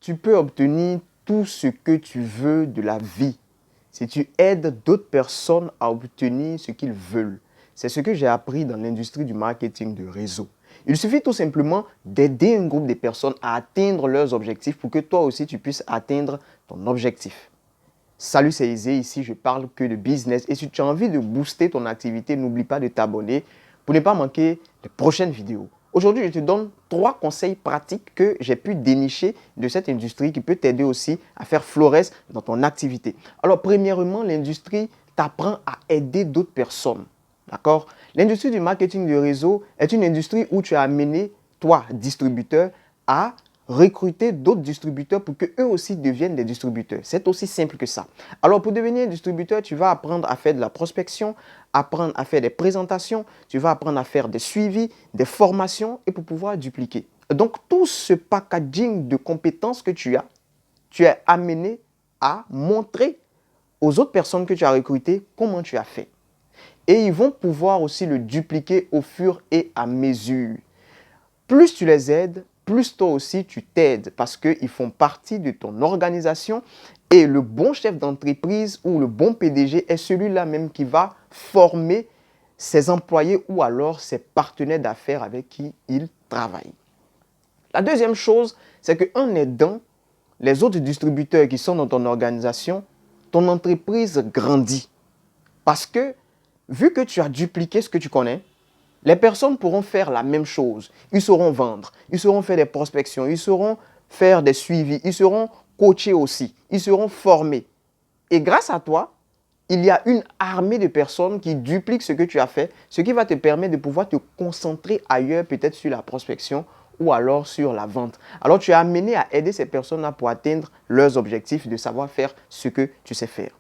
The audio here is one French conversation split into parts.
tu peux obtenir tout ce que tu veux de la vie si tu aides d'autres personnes à obtenir ce qu'ils veulent. C'est ce que j'ai appris dans l'industrie du marketing de réseau. Il suffit tout simplement d'aider un groupe de personnes à atteindre leurs objectifs pour que toi aussi tu puisses atteindre ton objectif. Salut, c'est Isé, ici je parle que de business et si tu as envie de booster ton activité, n'oublie pas de t'abonner pour ne pas manquer les prochaines vidéos. Aujourd'hui, je te donne 3 conseils pratiques que j'ai pu dénicher de cette industrie qui peut t'aider aussi à faire florès dans ton activité. Alors, premièrement, l'industrie t'apprend à aider d'autres personnes. D'accord? L'industrie du marketing de réseau est une industrie où tu as amené, toi, distributeur, à recruter d'autres distributeurs pour qu'eux aussi deviennent des distributeurs. C'est aussi simple que ça. Alors, pour devenir distributeur, tu vas apprendre à faire de la prospection, apprendre à faire des présentations, tu vas apprendre à faire des suivis, des formations et pour pouvoir dupliquer. Donc, tout ce packaging de compétences que tu es amené à montrer aux autres personnes que tu as recrutées comment tu as fait. Et ils vont pouvoir aussi le dupliquer au fur et à mesure. Plus tu les aides, plus toi aussi tu t'aides parce qu'ils font partie de ton organisation et le bon chef d'entreprise ou le bon PDG est celui-là même qui va former ses employés ou alors ses partenaires d'affaires avec qui il travaille. La deuxième chose, c'est qu'en aidant les autres distributeurs qui sont dans ton organisation, ton entreprise grandit. Parce que vu que tu as dupliqué ce que tu connais, les personnes pourront faire la même chose. Ils sauront vendre, ils sauront faire des prospections, ils sauront faire des suivis, ils seront coachés aussi, ils seront formés. Et grâce à toi, il y a une armée de personnes qui dupliquent ce que tu as fait, ce qui va te permettre de pouvoir te concentrer ailleurs, peut-être sur la prospection ou alors sur la vente. Alors tu es amené à aider ces personnes-là pour atteindre leurs objectifs, de savoir faire ce que tu sais faire.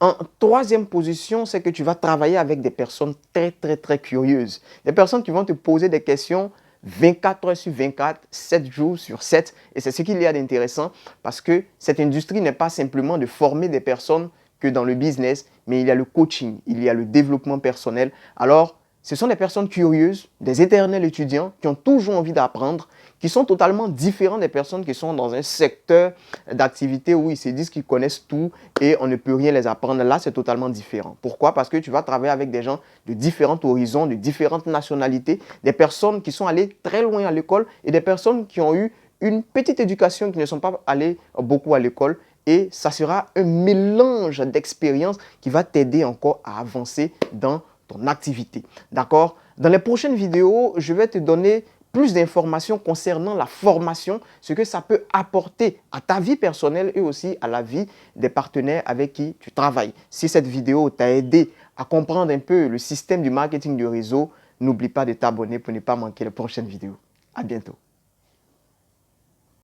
En troisième position, c'est que tu vas travailler avec des personnes très curieuses. Des personnes qui vont te poser des questions 24 heures sur 24, 7 jours sur 7. Et c'est ce qu'il y a d'intéressant parce que cette industrie n'est pas simplement de former des personnes que dans le business, mais il y a le coaching, il y a le développement personnel. Alors, ce sont des personnes curieuses, des éternels étudiants qui ont toujours envie d'apprendre, qui sont totalement différents des personnes qui sont dans un secteur d'activité où ils se disent qu'ils connaissent tout et on ne peut rien les apprendre. Là, c'est totalement différent. Pourquoi? Parce que tu vas travailler avec des gens de différents horizons, de différentes nationalités, des personnes qui sont allées très loin à l'école et des personnes qui ont eu une petite éducation, qui ne sont pas allées beaucoup à l'école. Et ça sera un mélange d'expériences qui va t'aider encore à avancer dans ton activité. D'accord? Dans les prochaines vidéos, je vais te donner plus d'informations concernant la formation, ce que ça peut apporter à ta vie personnelle et aussi à la vie des partenaires avec qui tu travailles. Si cette vidéo t'a aidé à comprendre un peu le système du marketing de réseau, n'oublie pas de t'abonner pour ne pas manquer les prochaines vidéos. À bientôt.